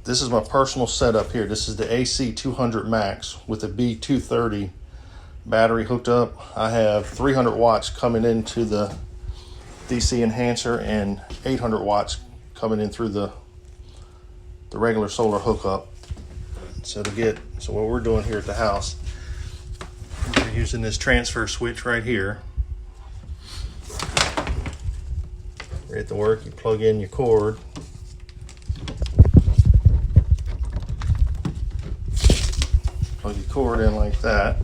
This is my personal setup here. This is the Ac200max with a B230 battery hooked up. I have 300 watts coming into the DC enhancer and 800 watts coming in through the regular solar hookup. So what we're doing here at the house, we're using this transfer switch right here. We're at the work, you plug in your cord. Plug your cord in like that.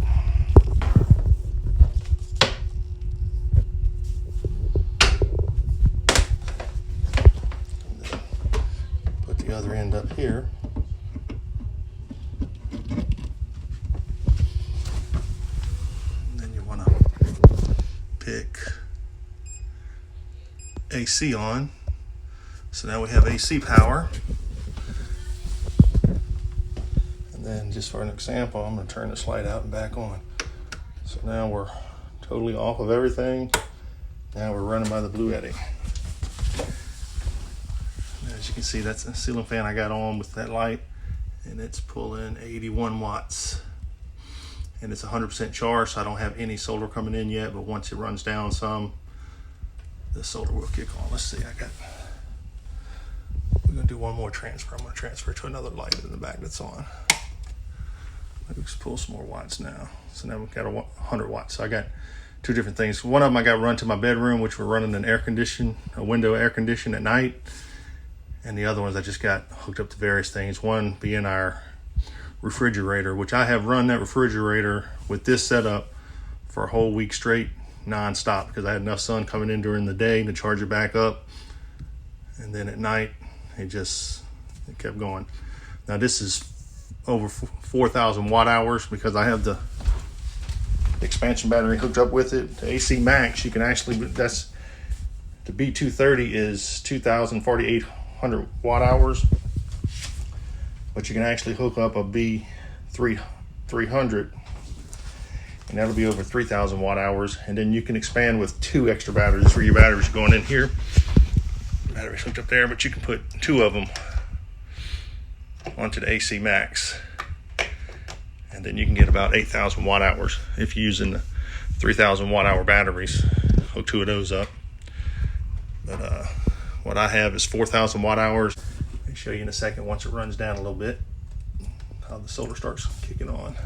And then put the other end up here. And then you want to pick AC on. So now we have AC power. And just for an example, I'm going to turn this light out and back on. So now we're totally off of everything. Now we're running by the Bluetti. As you can see, that's a ceiling fan I got on with that light, and it's pulling 81 watts. And it's 100% charged, so I don't have any solar coming in yet, but once it runs down some, the solar will kick on. Let's see, we're going to do one more transfer. I'm going to transfer to another light in the back that's on. Let's pull some more watts now. So now we've got 100 watts. So I got two different things. One of them I got run to my bedroom, which we're running a window air condition at night. And the other ones I just got hooked up to various things. One being our refrigerator, which I have run that refrigerator with this setup for a whole week straight, non-stop, because I had enough sun coming in during the day to charge it back up. And then at night, it kept going. Now this is over 4,000 watt hours because I have the expansion battery hooked up with it. The AC Max, you can actually, the B230 is 4,800 watt hours, but you can actually hook up a B300 and that'll be over 3,000 watt hours. And then you can expand with two extra batteries for your batteries going in here. Batteries hooked up there, but you can put two of them onto the AC Max, and then you can get about 8,000 watt hours if you're using the 3,000 watt hour batteries. Hook two of those up. But what I have is 4,000 watt hours. I'll show you in a second once it runs down a little bit how the solar starts kicking on.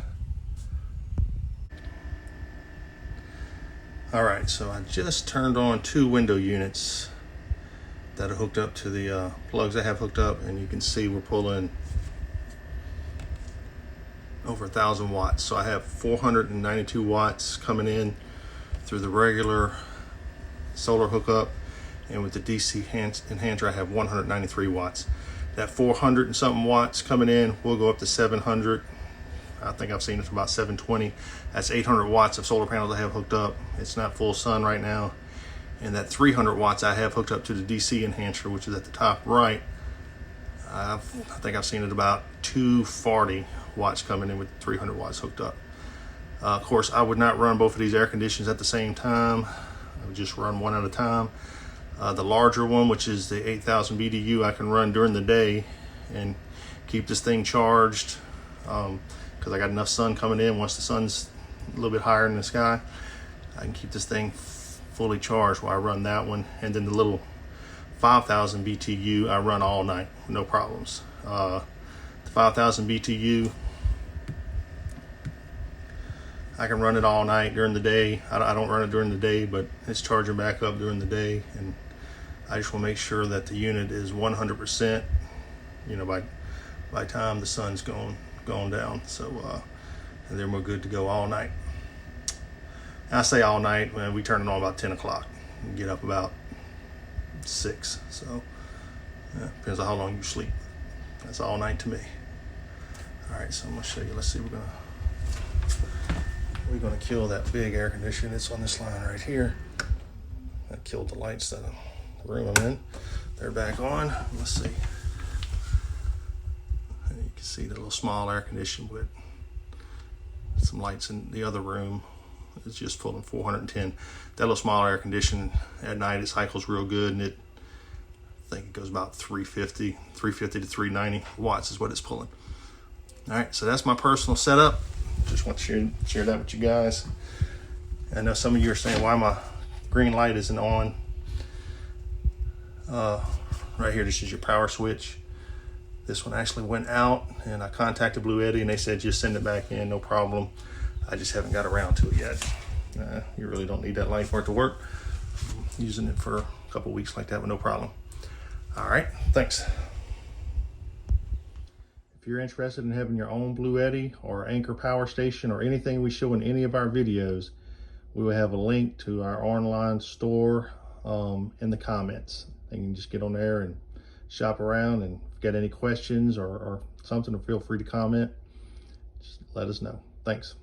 All right, so I just turned on two window units that are hooked up to the plugs I have hooked up, and you can see we're pulling over 1,000 watts. So I have 492 watts coming in through the regular solar hookup, and with the DC enhancer I have 193 watts. That 400 and something watts coming in will go up to 700. I think I've seen it for about 720. That's 800 watts of solar panels I have hooked up. It's not full sun right now. And that 300 watts I have hooked up to the DC enhancer, which is at the top right. I think I've seen it about 240 watts coming in with 300 watts hooked up. Of course, I would not run both of these air conditioners at the same time. I would just run one at a time. The larger one, which is the 8,000 BTU, I can run during the day and keep this thing charged because I got enough sun coming in. Once the sun's a little bit higher in the sky, I can keep this thing fully charged while I run that one. And then the little 5,000 BTU I run all night, no problems. The 5,000 BTU, I can run it all night during the day. I don't run it during the day, but it's charging back up during the day, and I just want to make sure that the unit is 100%, by the time the sun's gone down. So and then we're good to go all night. And I say all night, we turn it on about 10 o'clock and get up about 6. So depends on how long you sleep. That's all night to me. All right, so I'm gonna show you. Let's see, we're gonna kill that big air conditioner. It's on this line right here. That killed the lights that the room I'm in. They're back on. Let's see. And you can see the little small air conditioner with some lights in the other room. It's just pulling 410. That little small air conditioner at night, it cycles real good, and it think it goes about 350 to 390 watts is what it's pulling. All right, so that's my personal setup. Just want to share that with you guys. I know some of you are saying why my green light isn't on. Right here, this is your power switch. This one actually went out, and I contacted Bluetti, and they said just send it back in, no problem. I just haven't got around to it yet. You really don't need that light for it to work. I'm using it for a couple weeks like that with no problem. All right, thanks. If you're interested in having your own Bluetti or Anchor power station or anything we show in any of our videos, we will have a link to our online store in the comments. You can just get on there and shop around, and if you got any questions or something, feel free to comment. Just let us know. Thanks.